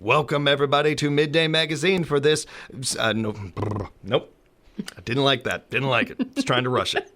Welcome, everybody, to Midday Magazine for this. Nope. I didn't like that. Didn't like it. Just trying to rush it.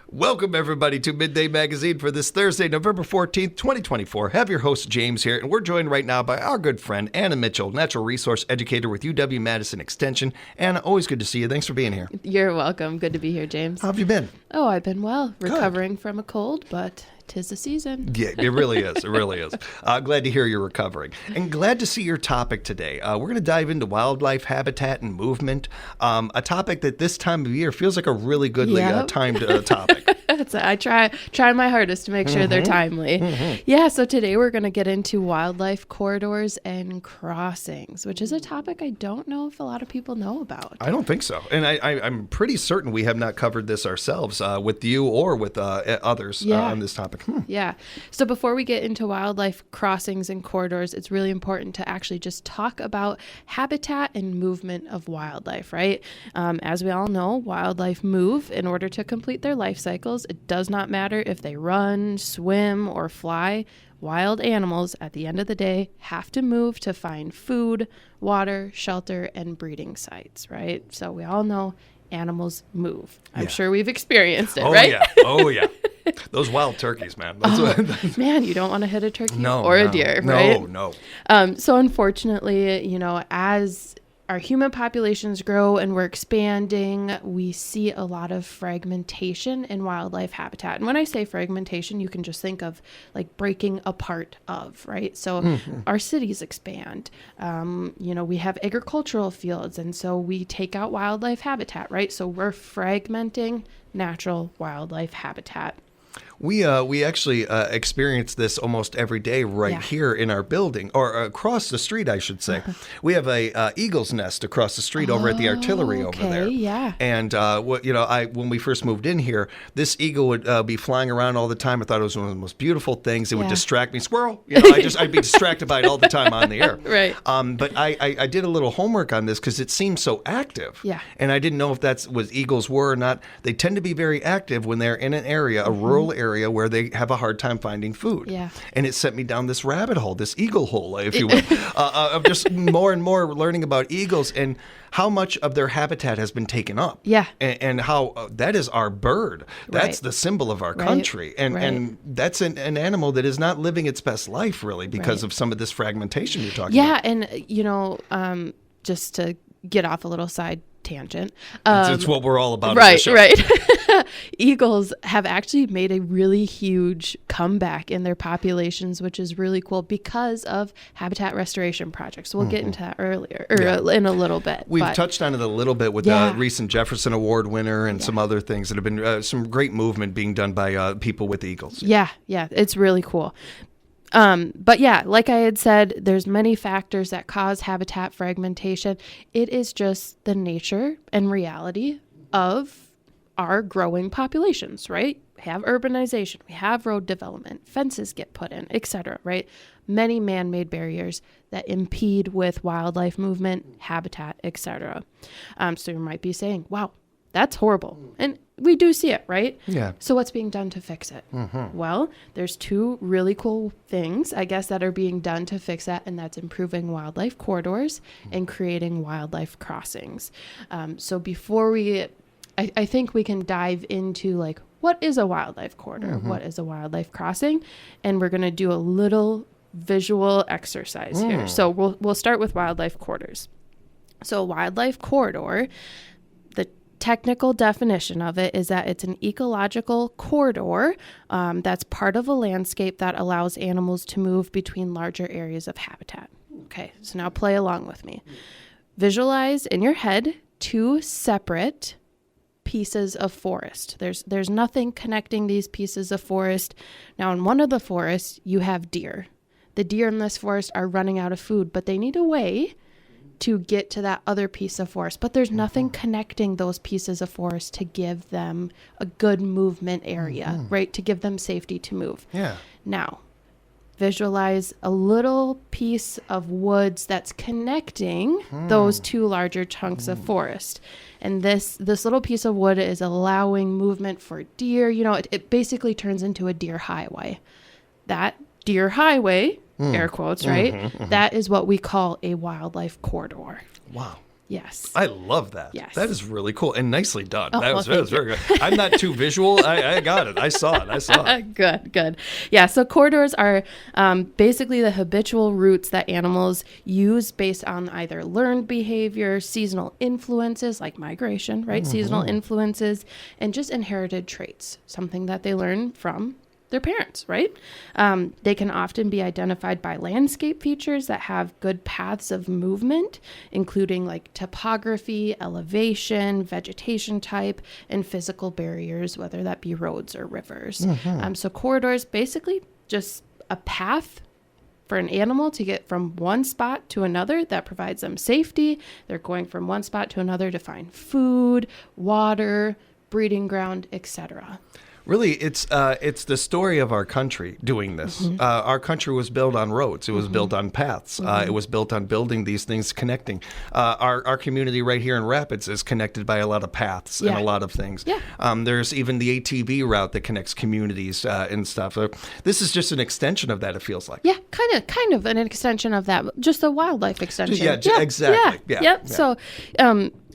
Welcome, everybody, to Midday Magazine for this Thursday, November 14th, 2024. Have your host, James, here, and we're joined right now by our good friend, Anna Mitchell, Natural Resource Educator with UW Madison Extension. Anna, always good to see you. Thanks for being here. You're welcome. Good to be here, James. How have you been? Oh, I've been well. Recovering from a cold, but 'tis the season. Yeah, it really is. It really is. Glad to hear you're recovering. And glad to see your topic today. We're going to dive into wildlife habitat and movement, a topic that this time of year feels like a really goodly timed topic. I try my hardest to make sure they're timely. Yeah, so today we're going to get into wildlife corridors and crossings, which is a topic I don't know if a lot of people know about. I don't think so. And I'm pretty certain we have not covered this ourselves with you or with others on this topic. Yeah. So before we get into wildlife crossings and corridors, it's really important to actually just talk about habitat and movement of wildlife, right? As we all know, wildlife move in order to complete their life cycles. It does not matter if they run, swim, or fly. Wild animals, at the end of the day, have to move to find food, water, shelter, and breeding sites, right? So we all know animals move. I'm sure we've experienced it, right? Oh, yeah. Those wild turkeys, man. Man, you don't want to hit a turkey or a deer, right? No. So unfortunately, as our human populations grow and we're expanding, we see a lot of fragmentation in wildlife habitat. And when I say fragmentation, you can just think of like breaking apart of, right? So our cities expand. We have agricultural fields, and so we take out wildlife habitat, right? So we're fragmenting natural wildlife habitat. We actually experience this almost every day here in our building, or across the street, I should say. We have a eagle's nest across the street over at the artillery over there. Yeah. And when we first moved in here, this eagle would be flying around all the time. I thought it was one of the most beautiful things. It would distract me. Squirrel. I'd be distracted by it all the time on the air. Right. But I did a little homework on this because it seemed so active. Yeah. And I didn't know if that's what eagles were or not. They tend to be very active when they're in an area, a rural area, where they have a hard time finding food. Yeah. And it sent me down this rabbit hole, this eagle hole, if you will, of just more and more learning about eagles and how much of their habitat has been taken up. Yeah. And how that is our bird. That's the symbol of our country. And that's an animal that is not living its best life, really, because of some of this fragmentation you're talking about. Yeah, and, just to get off a little side tangent. It's what we're all about. Right. Eagles have actually made a really huge comeback in their populations, which is really cool because of habitat restoration projects. So we'll get into that in a little bit. We've touched on it a little bit with the recent Jefferson Award winner and some other things that have been some great movement being done by people with eagles. Yeah, it's really cool. But like I had said, there's many factors that cause habitat fragmentation. It is just the nature and reality of our growing populations, right? We have urbanization, we have road development, fences get put in, etc., right? Many man-made barriers that impede with wildlife movement, habitat, etc. So you might be saying, wow, that's horrible. And we do see it, right? Yeah. So what's being done to fix it? Well, there's two really cool things, I guess, that are being done to fix that, and that's improving wildlife corridors and creating wildlife crossings. So before I think we can dive into like, what is a wildlife corridor? What is a wildlife crossing? And we're going to do a little visual exercise here. So we'll start with wildlife corridors. So a wildlife corridor, the technical definition of it is that it's an ecological corridor that's part of a landscape that allows animals to move between larger areas of habitat. Okay, so now play along with me. Visualize in your head two separate pieces of forest. There's nothing connecting these pieces of forest. Now, in one of the forests, you have deer. The deer in this forest are running out of food, but they need a way to get to that other piece of forest. But there's nothing connecting those pieces of forest to give them a good movement area, right? To give them safety to move. Yeah. Now, visualize a little piece of woods that's connecting those two larger chunks of forest. And this little piece of wood is allowing movement for deer. It basically turns into a deer highway. That deer highway air quotes, right? That is what we call a wildlife corridor. Wow. Yes. I love that. Yes. That is really cool and nicely done. Oh, that was thank very good. I'm not too visual. I got it. I saw it. Good. Yeah, so corridors are basically the habitual routes that animals use based on either learned behavior, seasonal influences like migration, right? Seasonal influences, and just inherited traits, something that they learn from their parents, right? They can often be identified by landscape features that have good paths of movement, including like topography, elevation, vegetation type, and physical barriers, whether that be roads or rivers. So corridors, basically just a path for an animal to get from one spot to another that provides them safety. They're going from one spot to another to find food, water, breeding ground, etc. Really, it's the story of our country doing this. Our country was built on roads. It was built on paths. It was built on building these things, connecting. Our community right here in Rapids is connected by a lot of paths and a lot of things. There's even the ATV route that connects communities and stuff. So this is just an extension of that, it feels like. Yeah, kind of an extension of that, just a wildlife extension. Yeah, exactly. Yep. So,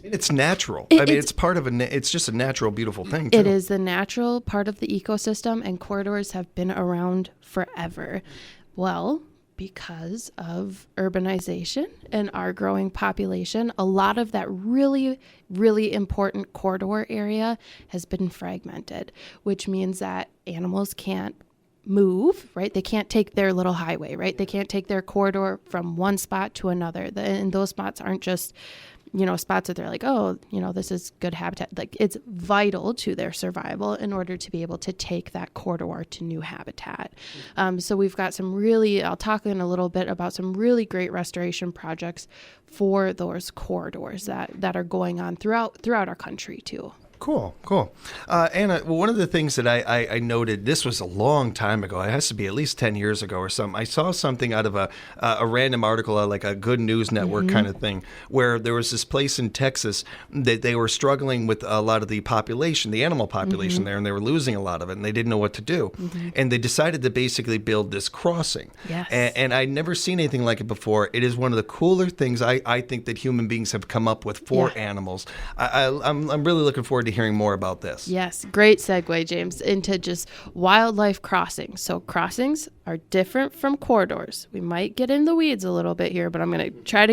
it's natural. It's part of it's just a natural, beautiful thing, too. It is the natural part of the ecosystem, and corridors have been around forever. Well, because of urbanization and our growing population, a lot of that really, really important corridor area has been fragmented, which means that animals can't move, right? They can't take their little highway, right? They can't take their corridor from one spot to another. And those spots aren't just spots that they're like, oh, this is good habitat. Like, it's vital to their survival in order to be able to take that corridor to new habitat. So we've got I'll talk in a little bit about some really great restoration projects for those corridors that are going on throughout our country too. Cool. Anna, one of the things that I noted, this was a long time ago. It has to be at least 10 years ago or something. I saw something out of a random article, like a Good News Network kind of thing, where there was this place in Texas that they were struggling with a lot of the population, the animal population there, and they were losing a lot of it, and they didn't know what to do. And they decided to basically build this crossing. Yes. And I'd never seen anything like it before. It is one of the cooler things I think that human beings have come up with for animals. I'm really looking forward to hearing more about this. Yes, great segue, James, into just wildlife crossings. So crossings are different from corridors. We might get in the weeds a little bit here, but I'm going to try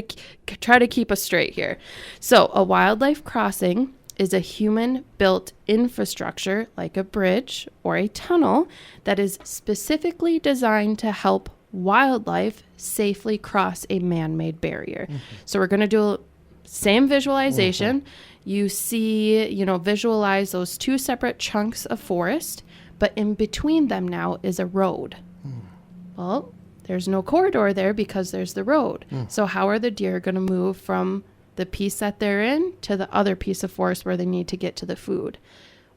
to keep us straight here. So a wildlife crossing is a human-built infrastructure like a bridge or a tunnel that is specifically designed to help wildlife safely cross a man-made barrier. So we're going to do same visualization. You see, visualize those two separate chunks of forest, but in between them now is a road. Well, there's no corridor there because there's the road. So how are the deer going to move from the piece that they're in to the other piece of forest where they need to get to the food?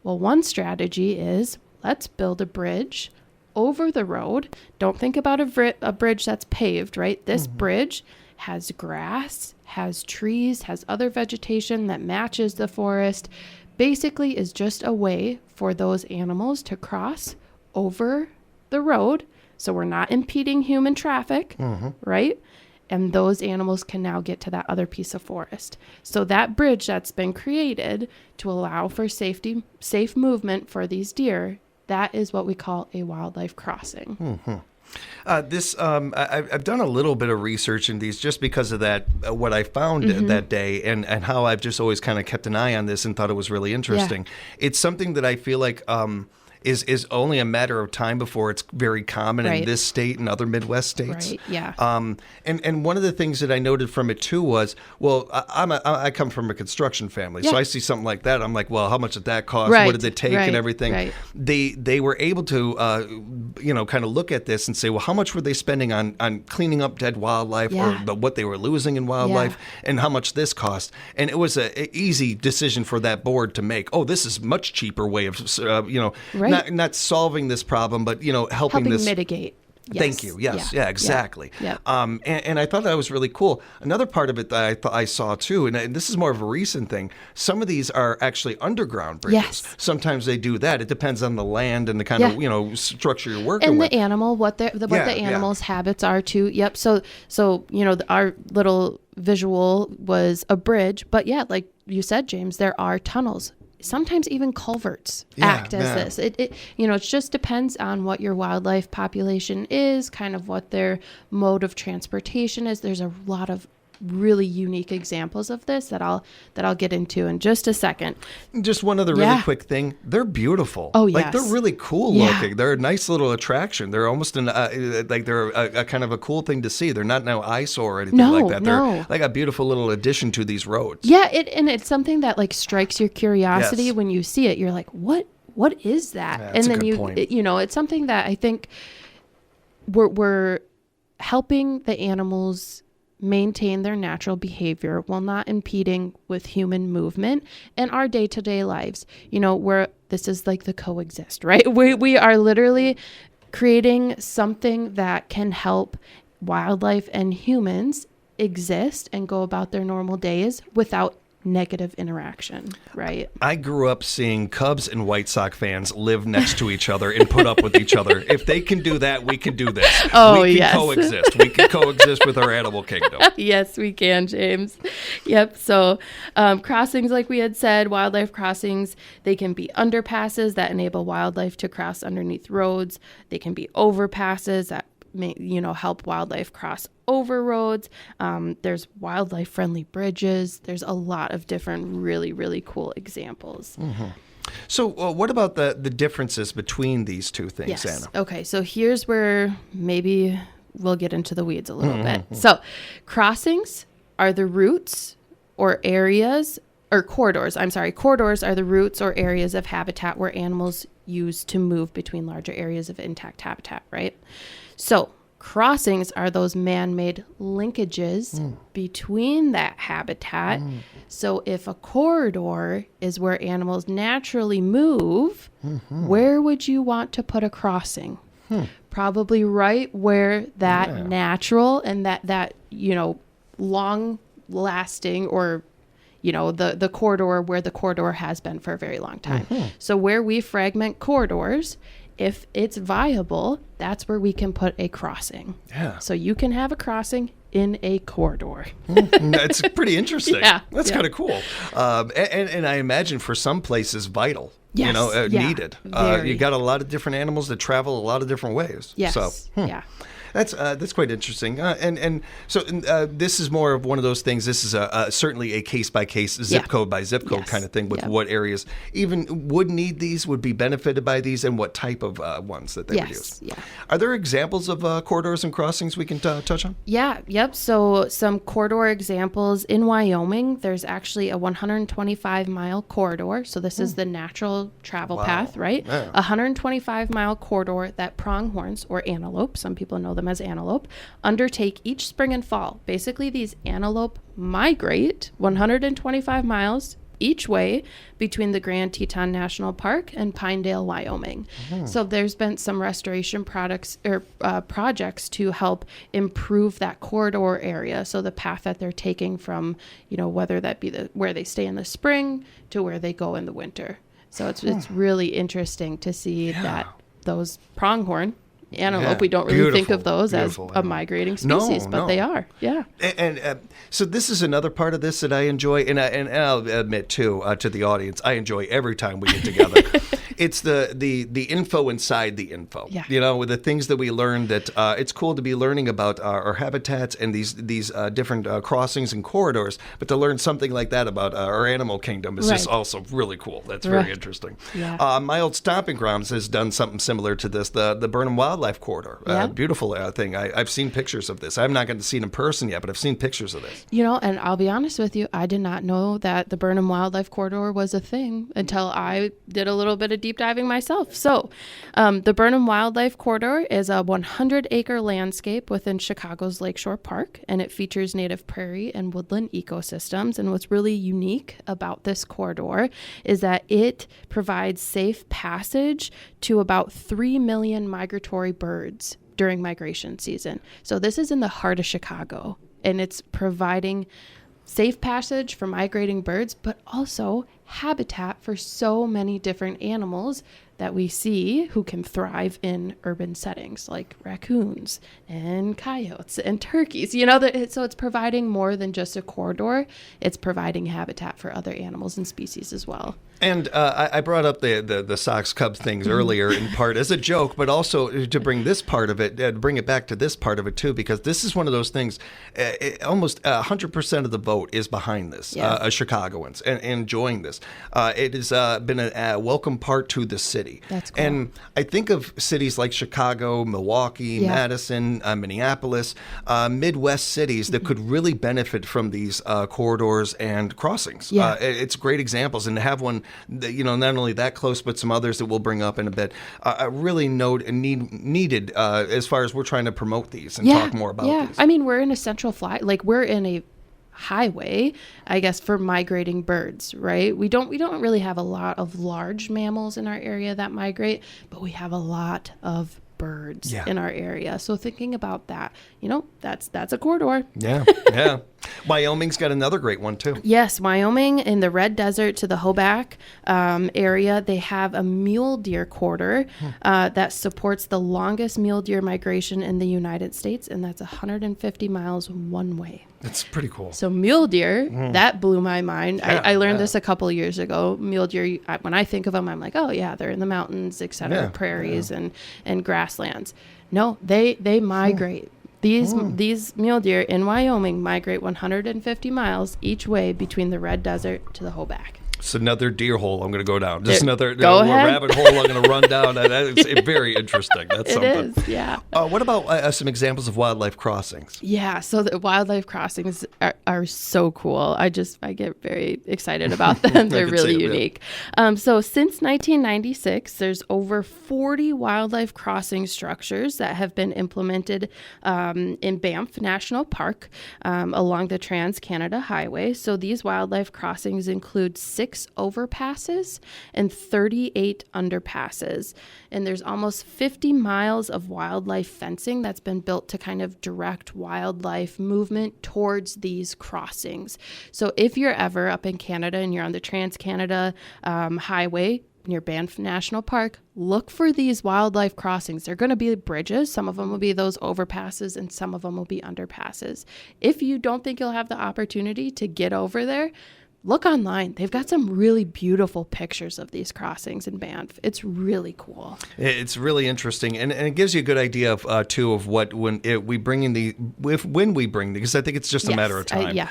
Well, one strategy is let's build a bridge over the road. Don't think about a bridge that's paved, right? This bridge has grass, has trees, has other vegetation that matches the forest, basically is just a way for those animals to cross over the road. So we're not impeding human traffic, right? And those animals can now get to that other piece of forest. So that bridge that's been created to allow for safe movement for these deer, that is what we call a wildlife crossing. I've done a little bit of research in these just because of that, what I found that day and how I've just always kind of kept an eye on this and thought it was really interesting. It's something that I feel like is only a matter of time before it's very common in this state and other Midwest states. Right, yeah. And one of the things that I noted from it too was, well, I come from a construction family, so I see something like that. I'm like, well, how much did that cost? What did it take and everything? Right. They were able to, kind of look at this and say, well, how much were they spending on cleaning up dead wildlife or what they were losing in wildlife and how much this cost? And it was an easy decision for that board to make. Oh, this is much cheaper way of, not solving this problem, but helping this mitigate. Thank you. Yes. Yeah, exactly. Yeah. And I thought that was really cool. Another part of it that I thought I saw too, and this is more of a recent thing. Some of these are actually underground bridges. Yes. Sometimes they do that. It depends on the land and the kind of structure you're working and with. the animal, what the animal's habits are too. Yep. So our little visual was a bridge, but like you said, James, there are tunnels. Sometimes even culverts act as this. It just depends on what your wildlife population is, kind of what their mode of transportation is. There's a lot of really unique examples of this that I'll get into in just a second. Just one other really quick thing. They're beautiful. Oh, like yes. they're really cool looking. They're a nice little attraction. They're almost they're a kind of a cool thing to see. They're not no eyesore or anything like that. They're like a beautiful little addition to these roads. Yeah, and it's something that like strikes your curiosity when you see it. You're like, what is that? Yeah, and then point. It's something that I think we're helping the animals maintain their natural behavior while not impeding with human movement and our day-to-day lives. This is like the coexist, right? We are literally creating something that can help wildlife and humans exist and go about their normal days without negative interaction, right? I grew up seeing Cubs and White Sox fans live next to each other and put up with each other. If they can do that, we can do this. Oh, we can yes. coexist. We can coexist with our animal kingdom. Yes, we can, James. Yep. So crossings, like we had said, wildlife crossings, they can be underpasses that enable wildlife to cross underneath roads. They can be overpasses that help wildlife cross over roads. There's wildlife friendly bridges. There's a lot of different really, really cool examples. Mm-hmm. So what about the differences between these two things, Yes. Anna? Okay. So here's where maybe we'll get into the weeds a little bit. So crossings are the routes or areas or corridors. Corridors are the routes or areas of habitat where animals use to move between larger areas of intact habitat, right? So crossings are those man-made linkages between that habitat. So if a corridor is where animals naturally move, where would you want to put a crossing? Probably right where that natural and that long lasting or the corridor where the corridor has been for a very long time. So where we fragment corridors, if it's viable, that's where we can put a crossing. Yeah. So you can have a crossing in a corridor. That's pretty interesting. That's kind of cool. And I imagine for some places vital. Yes. Needed. You got a lot of different animals that travel a lot of different ways. Yes. So, That's quite interesting. So this is more of one of those things. This is certainly a case-by-case, zip code by zip code kind of thing with what areas even would need these, would be benefited by these, and what type of ones that they would use. Yeah. Are there examples of corridors and crossings we can touch on? Yeah. Yep. So some corridor examples in Wyoming, there's actually a 125-mile corridor. So this is the natural travel path, right? Yeah. A 125-mile corridor that pronghorns or antelope, some people know them as antelope, undertake each spring and fall. Basically, these antelope migrate 125 miles each way between the Grand Teton National Park and Pinedale, Wyoming. So there's been some restoration projects to help improve that corridor area. So the path that they're taking from, whether that be where they stay in the spring to where they go in the winter. So it's really interesting to see that those pronghorn antelope, we don't really think of those as a migrating species, but they are. Yeah. And so this is another part of this that I enjoy, and I'll admit too to the audience, I enjoy every time we get together. It's the info inside the info. Yeah. With the things that we learn, that it's cool to be learning about our habitats and these different crossings and corridors, but to learn something like that about our animal kingdom is just also really cool. That's very interesting. Yeah. My old stomping grounds has done something similar to this, the Burnham Wildlife Corridor. Beautiful thing. I've seen pictures of this. I've not gotten to see it in person yet, but I've seen pictures of this. And I'll be honest with you, I did not know that the Burnham Wildlife Corridor was a thing until I did a little bit of deep diving myself. So the Burnham Wildlife Corridor is a 100-acre landscape within Chicago's Lakeshore Park, and it features native prairie and woodland ecosystems. And what's really unique about this corridor is that it provides safe passage to about 3 million migratory birds during migration season. So this is in the heart of Chicago, and it's providing safe passage for migrating birds, but also habitat for so many different animals that we see who can thrive in urban settings, like raccoons and coyotes and turkeys. So it's providing more than just a corridor. It's providing habitat for other animals and species as well. And I brought up the Sox Cubs things earlier in part as a joke, but also to bring this part of it, bring it back to this part of it too, because this is one of those things. Almost 100% of the vote is behind this. Chicagoans and enjoying this. It has been a welcome part to the city. That's cool. And I think of cities like Chicago, Milwaukee, Madison, Minneapolis, Midwest cities that could really benefit from these corridors and crossings. It's great examples, and to have one that, not only that close, but some others that we'll bring up in a bit, really needed as far as we're trying to promote these and talk more about these. I mean, we're in a central we're in a highway, I guess, for migrating birds, right? We don't really have a lot of large mammals in our area that migrate, but we have a lot of birds in our area. So thinking about that, that's a corridor. Yeah. Wyoming's got another great one too. Yes, Wyoming in the Red Desert to the Hoback area, they have a mule deer corridor that supports the longest mule deer migration in the United States, and that's 150 miles one way. That's pretty cool. So mule deer, that blew my mind. I learned this a couple of years ago. Mule deer, when I think of them, I'm like, oh yeah, they're in the mountains, etc., prairies and grasslands. No, they migrate. These mule deer in Wyoming migrate 150 miles each way between the Red Desert to the Hoback. It's another deer hole I'm going to go down. Just another ahead. rabbit hole I'm going to run down. It's very interesting. That's something. It is, yeah. What about some examples of wildlife crossings? Yeah, so the wildlife crossings are so cool. I get very excited about them. They're really unique. So since 1996, there's over 40 wildlife crossing structures that have been implemented in Banff National Park along the Trans-Canada Highway. So these wildlife crossings include 6 overpasses and 38 underpasses. And there's almost 50 miles of wildlife fencing that's been built to kind of direct wildlife movement towards these crossings. So if you're ever up in Canada and you're on the Trans-Canada Highway near Banff National Park, look for these wildlife crossings. They're going to be bridges. Some of them will be those overpasses and some of them will be underpasses. If you don't think you'll have the opportunity to get over there, look online. They've got some really beautiful pictures of these crossings in Banff. It's really cool. It's really interesting, and it gives you a good idea of too of what when we bring these, because I think it's just a matter of time.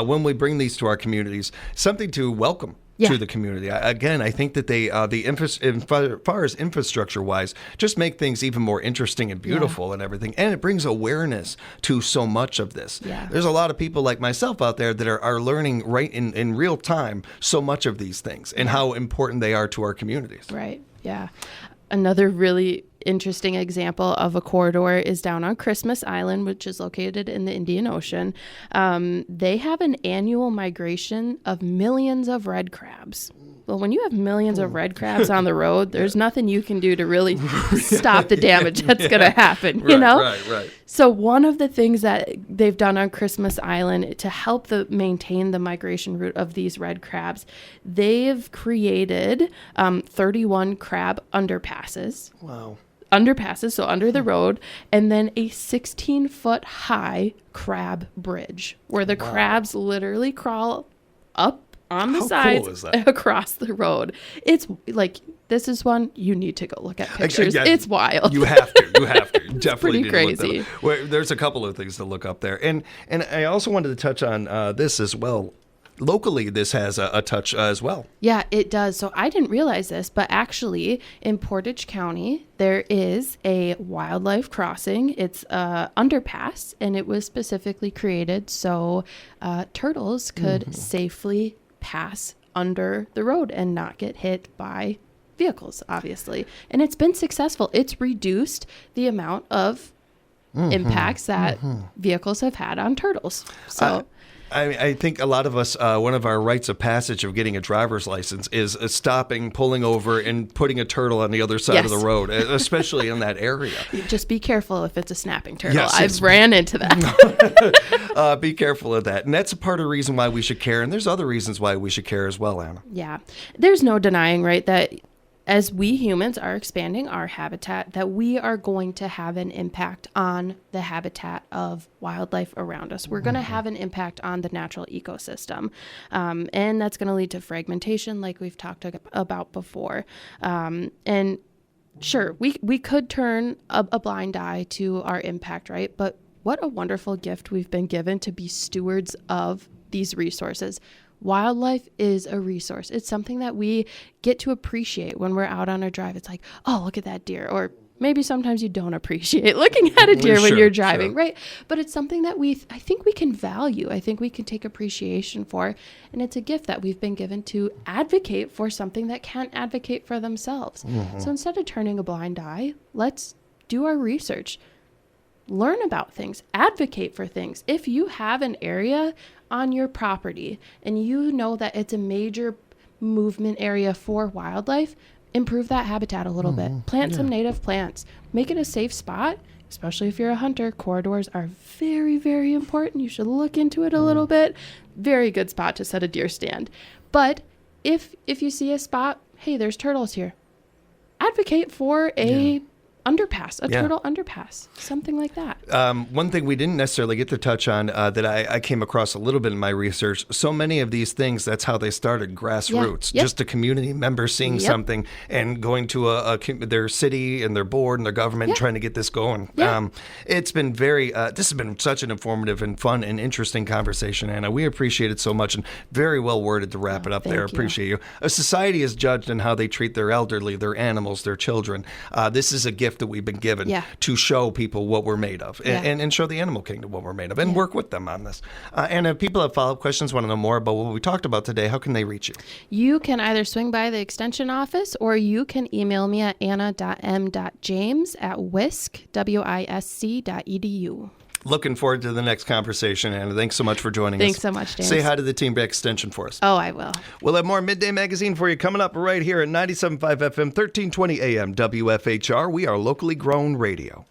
When we bring these to our communities, something to welcome. To the community. Again, I think that they, as far as infrastructure-wise, just make things even more interesting and beautiful and everything. And it brings awareness to so much of this. There's a lot of people like myself out there that are learning right in real time so much of these things and how important they are to our communities. Right, yeah. Another really interesting example of a corridor is down on Christmas Island, which is located in the Indian Ocean. They have an annual migration of millions of red crabs. Well, when you have millions of red crabs on the road, there's nothing you can do to really stop the damage that's going to happen, you know? Right. So one of the things that they've done on Christmas Island to help maintain the migration route of these red crabs, they've created 31 crab underpasses. Wow. Underpasses, so under the road, and then a 16-foot high crab bridge where the crabs literally crawl up on the sides across the road. It's like, this is one you need to go look at pictures. It's wild. You have to. Definitely. Pretty crazy. There's a couple of things to look up there. And I also wanted to touch on this as well. Locally, this has a touch as well. Yeah, it does. So I didn't realize this, but actually in Portage County, there is a wildlife crossing. It's underpass, and it was specifically created so turtles could safely pass under the road and not get hit by vehicles, obviously. And it's been successful. It's reduced the amount of impacts that vehicles have had on turtles. So I think a lot of us, one of our rites of passage of getting a driver's license is stopping, pulling over, and putting a turtle on the other side of the road, especially in that area. Just be careful if it's a snapping turtle. Yes, I've ran into that. Be careful of that. And that's a part of the reason why we should care. And there's other reasons why we should care as well, Anna. Yeah. There's no denying, right, that as we humans are expanding our habitat, that we are going to have an impact on the habitat of wildlife around us. We're going to have an impact on the natural ecosystem. And that's going to lead to fragmentation, like we've talked about before. And sure, we could turn a blind eye to our impact, right? But what a wonderful gift we've been given to be stewards of these resources. Wildlife is a resource. It's something that we get to appreciate when we're out on a drive. It's like, oh, look at that deer. Or maybe sometimes you don't appreciate looking at a deer when you're driving, right? But it's something that I think we can value. I think we can take appreciation for. And it's a gift that we've been given to advocate for something that can't advocate for themselves. So instead of turning a blind eye, let's do our research. Learn about things, advocate for things. If you have an area on your property and you know that it's a major movement area for wildlife, improve that habitat a little bit. Plant some native plants. Make it a safe spot, especially if you're a hunter. Corridors are very, very important. You should look into it a little bit. Very good spot to set a deer stand. But if you see a spot, hey, there's turtles here, advocate for a underpass, a turtle underpass, something like that. One thing we didn't necessarily get to touch on that I came across a little bit in my research, so many of these things, that's how they started, grassroots. Just a community member seeing something and going to their city and their board and their government and trying to get this going. It's been this has been such an informative and fun and interesting conversation, Anna. We appreciate it so much, and very well worded to wrap it up there. Appreciate you. A society is judged on how they treat their elderly, their animals, their children. This is a gift that we've been given to show people what we're made of and show the animal kingdom what we're made of and work with them on this. And if people have follow-up questions, want to know more about what we talked about today, how can they reach you? You can either swing by the extension office or you can email me at anna.m.james@wisc.edu. Looking forward to the next conversation, Anna. Thanks so much for joining us. Thanks so much, James. Say hi to the team at Extension for us. Oh, I will. We'll have more Midday Magazine for you coming up right here at 97.5 FM, 1320 AM, WFHR. We are locally grown radio.